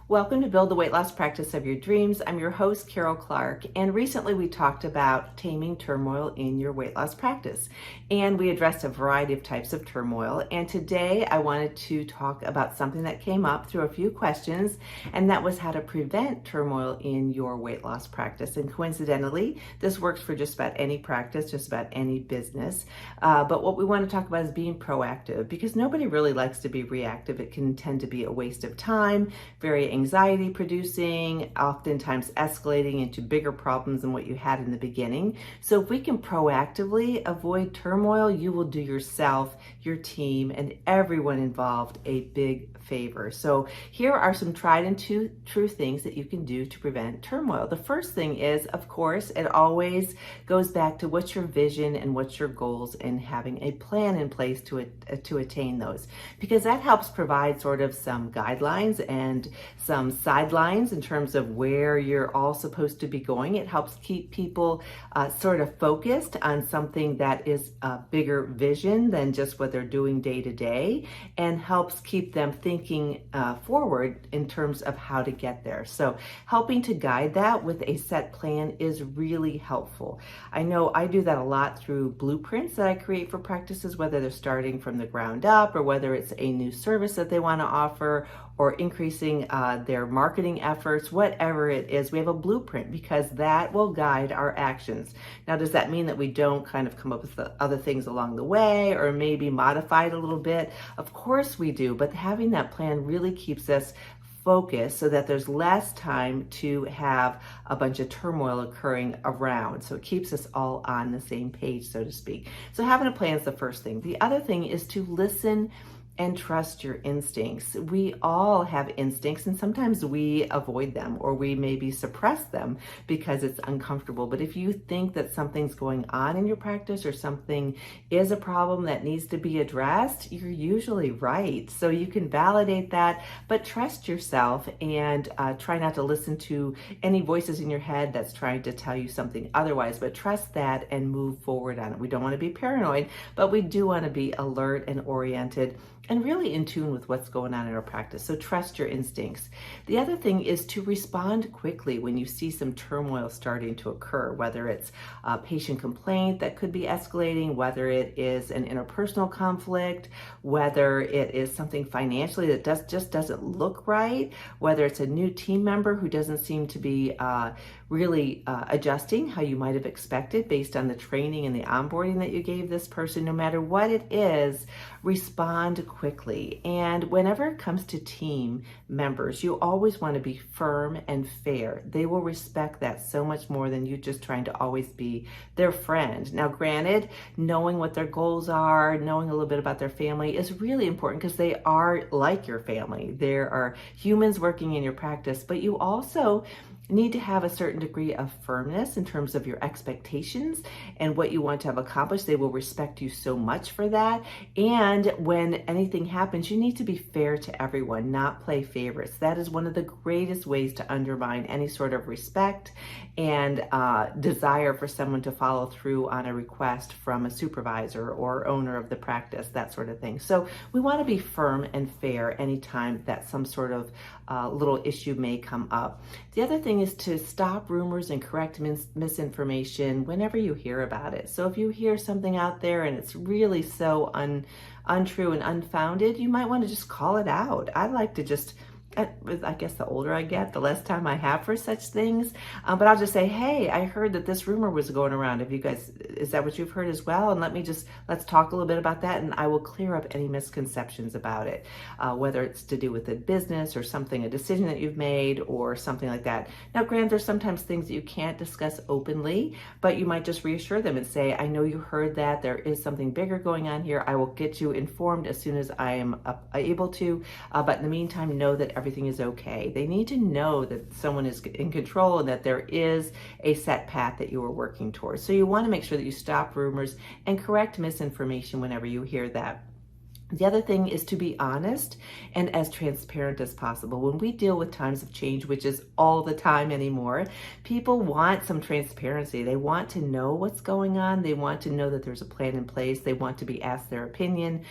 Welcome to Build the Weight Loss Practice of Your Dreams. I'm your host, Karol Clark, and recently we talked about taming turmoil in your weight loss practice. And we addressed a variety of types of turmoil. And today I wanted to talk about something that came up through a few questions, and that was how to prevent turmoil in your weight loss practice. And coincidentally, this works for just about any practice, just about any business. But what we want to talk about is being proactive, because nobody really likes to be reactive. It can tend to be a waste of time, very anxiety producing, oftentimes escalating into bigger problems than what you had in the beginning. So if we can proactively avoid turmoil, you will do yourself, your team, and everyone involved a big favor. So here are some tried and true things that you can do to prevent turmoil. The first thing is, of course, it always goes back to what's your vision and what's your goals, and having a plan in place to attain those, because that helps provide sort of some guidelines and some sidelines in terms of where you're all supposed to be going. It helps keep people sort of focused on something that is a bigger vision than just what they're doing day to day, and helps keep them thinking forward in terms of how to get there. So helping to guide that with a set plan is really helpful. I know I do that a lot through blueprints that I create for practices, whether they're starting from the ground up or whether it's a new service that they want to offer, or increasing their marketing efforts, whatever it is. We have a blueprint because that will guide our actions. Now, does that mean that we don't kind of come up with the other things along the way, or maybe modify it a little bit? Of course we do, but having that plan really keeps us focused so that there's less time to have a bunch of turmoil occurring around. So it keeps us all on the same page, so to speak. So having a plan is the first thing. The other thing is to listen and trust your instincts. We all have instincts, and sometimes we avoid them, or we maybe suppress them because it's uncomfortable. But if you think that something's going on in your practice, or something is a problem that needs to be addressed, you're usually right. So you can validate that, but trust yourself, and try not to listen to any voices in your head that's trying to tell you something otherwise, but trust that and move forward on it. We don't want to be paranoid, but we do want to be alert and oriented and really in tune with what's going on in our practice. So trust your instincts. The other thing is to respond quickly when you see some turmoil starting to occur, whether it's a patient complaint that could be escalating, whether it is an interpersonal conflict, whether it is something financially that just doesn't look right, whether it's a new team member who doesn't seem to be really adjusting how you might have expected based on the training and the onboarding that you gave this person. No matter what it is, respond quickly. And whenever it comes to team members, you always want to be firm and fair. They will respect that so much more than you just trying to always be their friend. Now, granted, knowing what their goals are, knowing a little bit about their family is really important, because they are like your family. There are humans working in your practice, but you also need to have a certain degree of firmness in terms of your expectations and what you want to have accomplished. They will respect you so much for that. And when anything happens, you need to be fair to everyone, not play favorites. That is one of the greatest ways to undermine any sort of respect and desire for someone to follow through on a request from a supervisor or owner of the practice, that sort of thing. So we want to be firm and fair anytime that some sort of little issue may come up. The other thing is to stop rumors and correct misinformation whenever you hear about it. So if you hear something out there and it's really so untrue and unfounded, you might want to just call it out. I like to just, I guess the older I get, the less time I have for such things. But I'll just say, hey, I heard that this rumor was going around. Have you guys, is that what you've heard as well? And let's talk a little bit about that, and I will clear up any misconceptions about it, whether it's to do with a business or something, a decision that you've made or something like that. Now, granted, there's sometimes things that you can't discuss openly, but you might just reassure them and say, I know you heard that there is something bigger going on here. I will get you informed as soon as I am able to, but in the meantime, know that everything is okay. They need to know that someone is in control and that there is a set path that you are working towards. So you want to make sure that you stop rumors and correct misinformation whenever you hear that. The other thing is to be honest and as transparent as possible. When we deal with times of change, which is all the time anymore, people want some transparency. They want to know what's going on. They want to know that there's a plan in place. They want to be asked their opinion.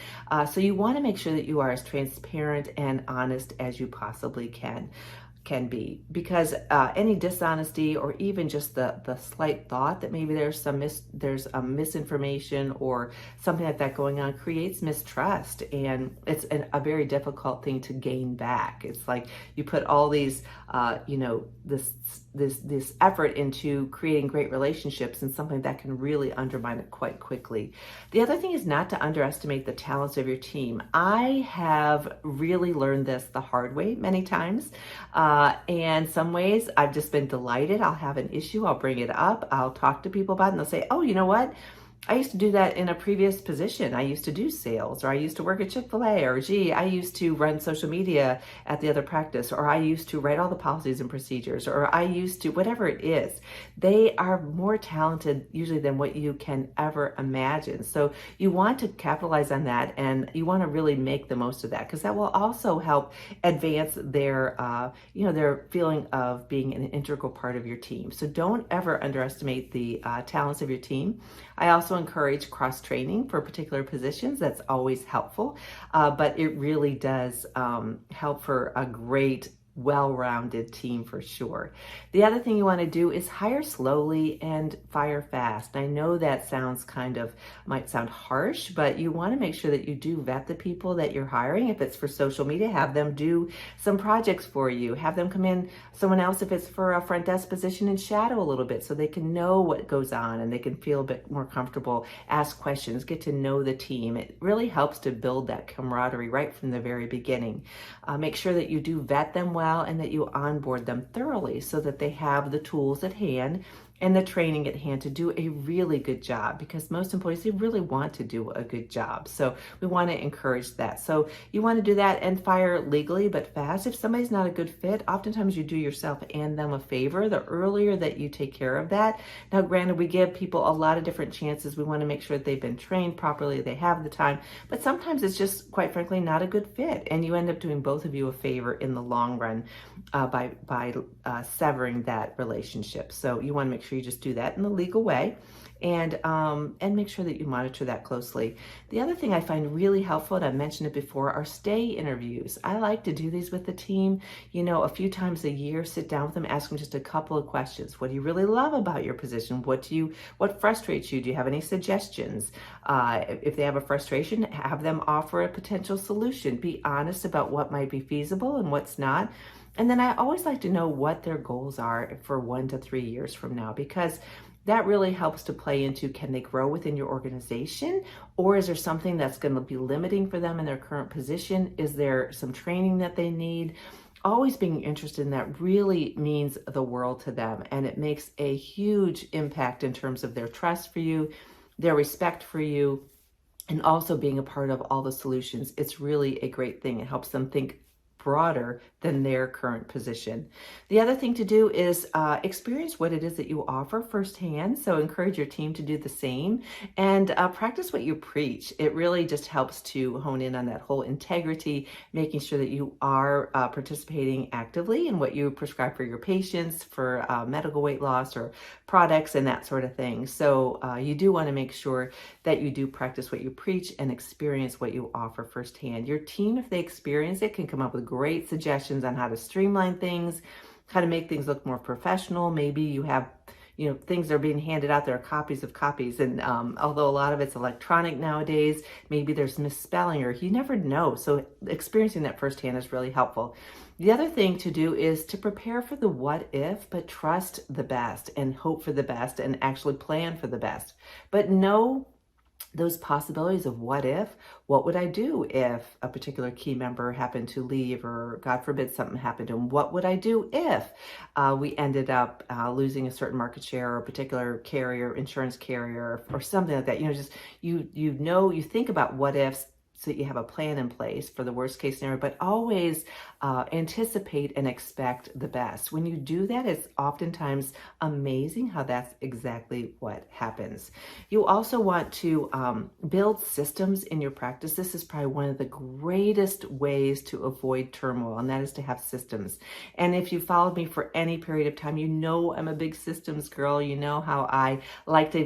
So you want to make sure that you are as transparent and honest as you possibly can. can be, because any dishonesty or even just the slight thought that maybe there's a misinformation or something like that going on creates mistrust, and it's a very difficult thing to gain back. It's like you put all these this effort into creating great relationships, and something that can really undermine it quite quickly. The other thing is not to underestimate the talents of your team. I have really learned this the hard way many times. And some ways I've just been delighted. I'll have an issue, I'll bring it up, I'll talk to people about it, and they'll say, oh, you know what? I used to do that in a previous position. I used to do sales, or I used to work at Chick-fil-A, or gee, I used to run social media at the other practice, or I used to write all the policies and procedures, or I used to, whatever it is. They are more talented usually than what you can ever imagine. So you want to capitalize on that, and you want to really make the most of that, because that will also help advance their feeling of being an integral part of your team. So don't ever underestimate the talents of your team. I also encourage cross-training for particular positions. That's always helpful, but it really does help for a great well-rounded team for sure. The other thing you want to do is hire slowly and fire fast. I know that might sound harsh, but you want to make sure that you do vet the people that you're hiring. If it's for social media, have them do some projects for you. Have them come in, someone else, if it's for a front desk position, and shadow a little bit so they can know what goes on and they can feel a bit more comfortable, ask questions, get to know the team. It really helps to build that camaraderie right from the very beginning. Make sure that you do vet them well, and that you onboard them thoroughly so that they have the tools at hand and the training at hand to do a really good job, because most employees, they really want to do a good job. So we want to encourage that. So you want to do that and fire legally but fast. If somebody's not a good fit, oftentimes you do yourself and them a favor the earlier that you take care of that. Now, granted, we give people a lot of different chances. We want to make sure that they've been trained properly, they have the time, but sometimes it's just, quite frankly, not a good fit, and you end up doing both of you a favor in the long run by severing that relationship. So you want to make sure you just do that in a legal way, and make sure that you monitor that closely. The other thing I find really helpful, and I've mentioned it before, are stay interviews. I like to do these with the team, a few times a year. Sit down with them, ask them just a couple of questions. What do you really love about your position? What frustrates you? Do you have any suggestions? If they have a frustration, have them offer a potential solution. Be honest about what might be feasible and what's not. And then I always like to know what their goals are for 1 to 3 years from now, because that really helps to play into, can they grow within your organization, or is there something that's going to be limiting for them in their current position? Is there some training that they need? Always being interested in that really means the world to them, and it makes a huge impact in terms of their trust for you, their respect for you, and also being a part of all the solutions. It's really a great thing. It helps them think broader than their current position. The other thing to do is experience what it is that you offer firsthand. So encourage your team to do the same, and practice what you preach. It really just helps to hone in on that whole integrity, making sure that you are participating actively in what you prescribe for your patients, for medical weight loss or products and that sort of thing. So you do want to make sure that you do practice what you preach and experience what you offer firsthand. Your team, if they experience it, can come up with great suggestions on how to streamline things, how to make things look more professional. Maybe you have, things are being handed out, there are copies of copies. And although a lot of it's electronic nowadays, maybe there's misspelling, or you never know. So experiencing that firsthand is really helpful. The other thing to do is to prepare for the what if, but trust the best and hope for the best and actually plan for the best. But know those possibilities of what would I do if a particular key member happened to leave, or God forbid something happened to them? What would I do if we ended up losing a certain market share, or a particular carrier, insurance carrier, or something like that? You think about what ifs, so that you have a plan in place for the worst case scenario, but always anticipate and expect the best. When you do that, it's oftentimes amazing how that's exactly what happens. You also want to build systems in your practice. This is probably one of the greatest ways to avoid turmoil, and that is to have systems. And if you followed me for any period of time, you know I'm a big systems girl. You know how I like to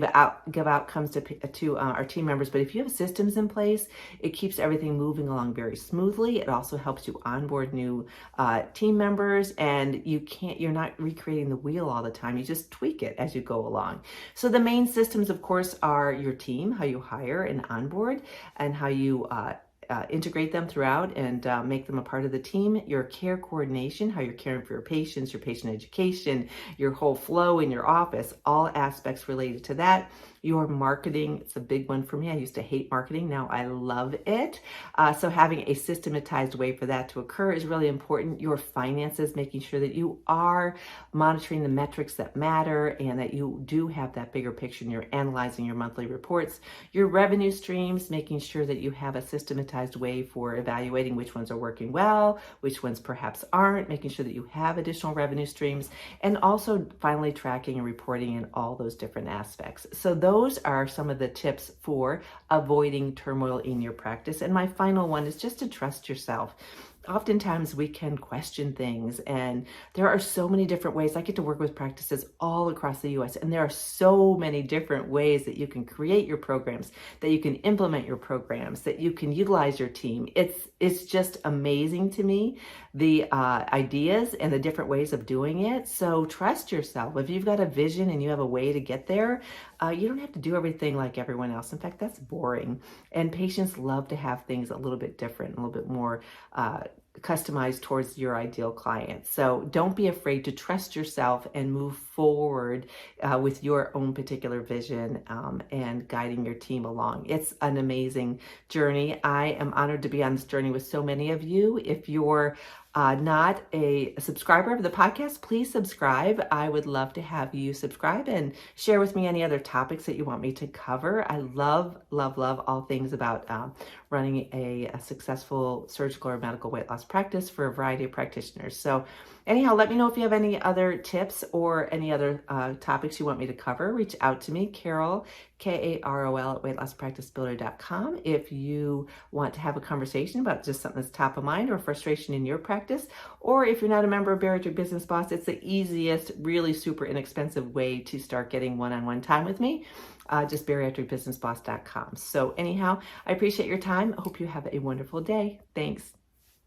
give outcomes to our team members. But if you have systems in place, it keeps everything moving along very smoothly. It also helps you onboard new team members, and you're not recreating the wheel all the time. You just tweak it as you go along. So the main systems, of course, are your team, how you hire and onboard, and how you integrate them throughout and make them a part of the team. Your care coordination, how you're caring for your patients, your patient education, your whole flow in your office, all aspects related to that. Your marketing, it's a big one for me. I used to hate marketing. Now I love it. So having a systematized way for that to occur is really important. Your finances, making sure that you are monitoring the metrics that matter and that you do have that bigger picture and you're analyzing your monthly reports. Your revenue streams, making sure that you have a systematized way for evaluating which ones are working well, which ones perhaps aren't, making sure that you have additional revenue streams, and also finally tracking and reporting in all those different aspects. So those are some of the tips for avoiding turmoil in your practice. And my final one is just to trust yourself. Oftentimes we can question things, and there are so many different ways. I get to work with practices all across the US, and there are so many different ways that you can create your programs, that you can implement your programs, that you can utilize your team. It's just amazing to me, the ideas and the different ways of doing it. So trust yourself. If you've got a vision and you have a way to get there, you don't have to do everything like everyone else. In fact, that's boring. And patients love to have things a little bit different, a little bit more customized towards your ideal client. So don't be afraid to trust yourself and move forward with your own particular vision and guiding your team along. It's an amazing journey. I am honored to be on this journey with so many of you. If you're not a subscriber of the podcast, please subscribe. I would love to have you subscribe and share with me any other topics that you want me to cover. I love, love, love all things about running a successful surgical or medical weight loss practice for a variety of practitioners. So anyhow, let me know if you have any other tips or any other topics you want me to cover. Reach out to me, Karol, Karol at weightlosspracticebuilder.com. If you want to have a conversation about just something that's top of mind or frustration in your practice, or if you're not a member of Bariatric Business Boss, it's the easiest, really super inexpensive way to start getting one-on-one time with me. Just bariatricbusinessboss.com. So anyhow, I appreciate your time. I hope you have a wonderful day. Thanks.